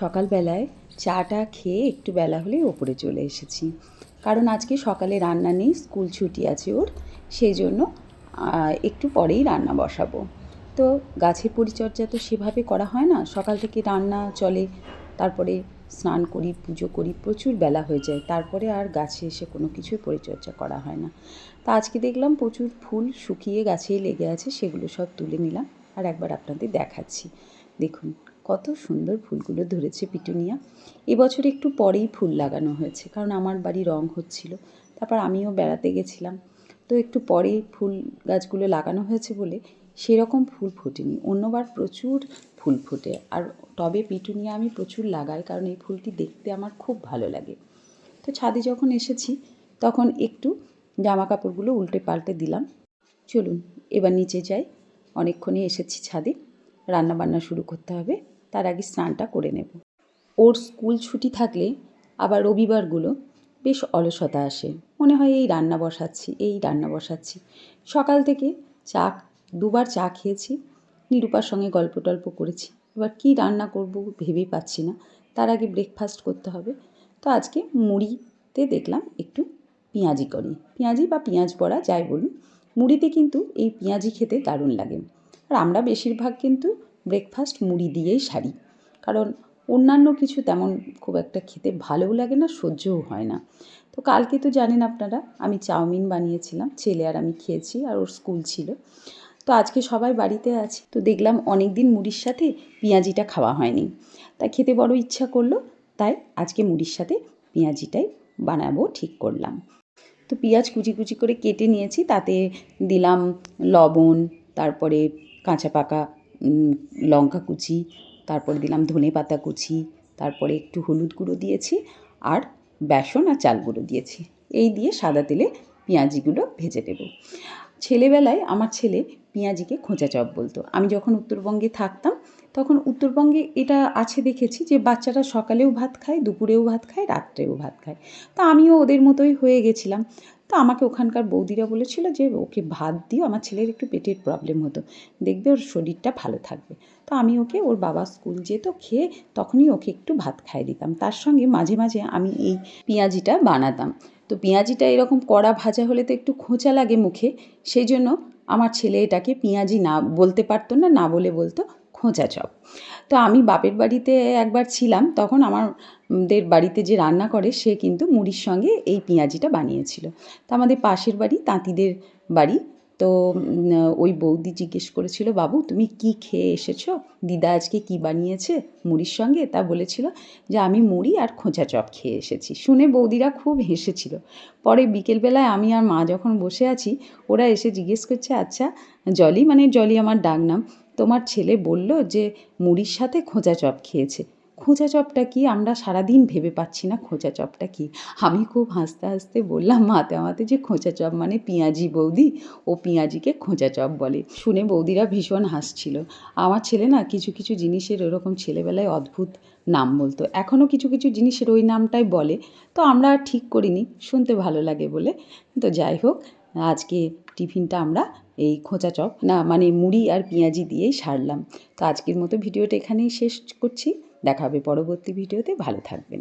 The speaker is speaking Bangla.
সকালবেলায় চাটা খেয়ে একটু বেলা হলেই ওপরে চলে এসেছি, কারণ আজকে সকালে রান্না নেই, স্কুল ছুটি আছে ওর, সেই জন্য একটু পরেই রান্না বসাবো। তো গাছের পরিচর্যা তো সেভাবে করা হয় না, সকাল থেকে রান্না চলে, তারপরে স্নান করি, পুজো করি, প্রচুর বেলা হয়ে যায়, তারপরে আর গাছে এসে কোনো কিছুই পরিচর্যা করা হয় না। তা আজকে দেখলাম প্রচুর ফুল শুকিয়ে গাছেই লেগে আছে, সেগুলো সব তুলে নিলাম আর একবার আপনাদের দেখাচ্ছি। দেখুন কত সুন্দর ফুলগুলো ধরেছে পিটুনিয়া। এবছর একটু পরেই ফুল লাগানো হয়েছে, কারণ আমার বাড়ি রং হচ্ছিল, তারপর আমিও বেড়াতে গেছিলাম, তো একটু পরেই ফুল গাছগুলো লাগানো হয়েছে বলে সেরকম ফুল ফোটেনি। অন্যবার প্রচুর ফুল ফোটে, আর টবে পিটুনিয়া আমি প্রচুর লাগাই, কারণ এই ফুলটি দেখতে আমার খুব ভালো লাগে। তো ছাদে যখন এসেছি তখন একটু জামা কাপড়গুলো উল্টে পাল্টে দিলাম। চলুন এবার নিচে যাই, অনেকক্ষণই এসেছি ছাদে, রান্না বান্না শুরু করতে হবে, তার আগে স্নানটা করে নেব। ওর স্কুল ছুটি থাকলে আবার রবিবারগুলো বেশ অলসতা আসে, মনে হয় এই রান্না বসাচ্ছি। সকাল থেকে দুবার চা খেয়েছি, নিরূপার সঙ্গে গল্প টল্প করেছি, এবার কি রান্না করব ভেবেই পাচ্ছি না। তার আগে ব্রেকফাস্ট করতে হবে। তো আজকে মুড়িতে দেখলাম একটু পেঁয়াজি করি, পেঁয়াজি বা পেঁয়াজ বড়া যাই বলুন, মুড়িতে কিন্তু এই পেঁয়াজি খেতে দারুণ লাগে। আর আমরা বেশিরভাগ কিন্তু ব্রেকফাস্ট মুড়ি দিয়েই সারি, কারণ অন্যান্য কিছু তেমন খুব একটা খেতে ভালোও লাগে না, সহ্যও হয় না। তো কালকে তো জানেন আপনারা, আমি চাউমিন বানিয়েছিলাম, ছেলে আর আমি খেয়েছি, আর ওর স্কুল ছিল। তো আজকে সবাই বাড়িতে আছে, তো দেখলাম অনেক দিন মুড়ির সাথে পেঁয়াজিটা খাওয়া হয়নি, তাই খেতে বড় ইচ্ছা করলো, তাই আজকে মুড়ির সাথে পেঁয়াজিটাই বানাবো ঠিক করলাম। তো পেঁয়াজ কুচি কুচি করে কেটে নিয়েছি, তাতে দিলাম লবণ, তারপরে কাঁচা পাকা লঙ্কা কুচি, তারপরে দিলাম ধনে পাতা কুচি, তারপরে একটু হলুদ গুঁড়ো দিয়েছি, আর বেসন আর চাল গুঁড়ো দিয়েছি। এই দিয়ে সাদা তেলে পেঁয়াজিগুলো ভেজে নেব। ছেলেবেলায় আমার ছেলে পেঁয়াজিকে খোঁচা চপ বলতো। আমি যখন উত্তরবঙ্গে থাকতাম তখন উত্তরবঙ্গে এটা আছে দেখেছি যে বাচ্চারা সকালেও ভাত খায়, দুপুরেও ভাত খায়, রাত্রেও ভাত খায়। তা আমিও ওদের মতোই হয়ে গেছিলাম। তো আমাকে ওখানকার বৌদিরা বলেছিল যে ওকে ভাত দিও, আমার ছেলের একটু পেটের প্রবলেম হতো, দেখবে ওর শরীরটা ভালো থাকবে। তো আমি ওকে, ওর বাবা স্কুল যেত, খেয়ে তখনই ওকে একটু ভাত খাইয়ে দিতাম, তার সঙ্গে মাঝে মাঝে আমি এই পেঁয়াজিটা বানাতাম। তো পেঁয়াজিটা এরকম কড়া ভাজা হলে তো একটু খোঁচা লাগে মুখে, সেই জন্য আমার ছেলে এটাকে পেঁয়াজি না বলতে পারতো না, না বলে বলতো খোঁচা চপ। তো আমি বাপের বাড়িতে একবার ছিলাম, তখন আমাদের বাড়িতে যে রান্না করে সে কিন্তু মুড়ির সঙ্গে এই পেঁয়াজিটা বানিয়েছিল। তো আমাদের পাশের বাড়ি তাঁতিদের বাড়ি, তো ওই বৌদি জিজ্ঞেস করেছিল, বাবু তুমি কি খেয়ে এসেছো, দিদা আজকে কি বানিয়েছে মুড়ির সঙ্গে, তা বলেছিল যে আমি মুড়ি আর খোঁচা চপ খেয়ে এসেছি। শুনে বৌদিরা খুব হেসেছিল। পরে বিকেলবেলায় আমি আর মা যখন বসে আছি, ওরা এসে জিজ্ঞেস করছে, আচ্ছা জলি, মানে জলি আমার ডাক নাম, তোমার ছেলে বলল যে মুড়ির সাথে খোঁচা চপ খেয়েছে, খোঁচা চপটা কি, আমরা সারাদিন ভেবে পাচ্ছি না খোঁচা চপটা কি। আমি খুব হাসতে হাসতে বললাম মাতে যে খোঁচা চপ মানে পেঁয়াজি বৌদি, ও পেঁয়াজিকে খোঁচা চপ বলে। শুনে বৌদিরা ভীষণ হাসছিল। আমার ছেলে না কিছু কিছু জিনিসের ওরকম ছেলেবেলায় অদ্ভুত নাম বলতো, এখনও কিছু কিছু জিনিসের ওই নামটাই বলে, তো আমরা আর ঠিক করিনি, শুনতে ভালো লাগে বলে। তো যাই হোক, আজকে টিফিনটা আমরা এই খোঁচা চপ না মানে মুড়ি আর পেঁয়াজি দিয়েই সারলাম। তো আজকের মতো ভিডিওটা এখানেই শেষ করছি, দেখা হবে পরবর্তী ভিডিওতে, ভালো থাকবেন।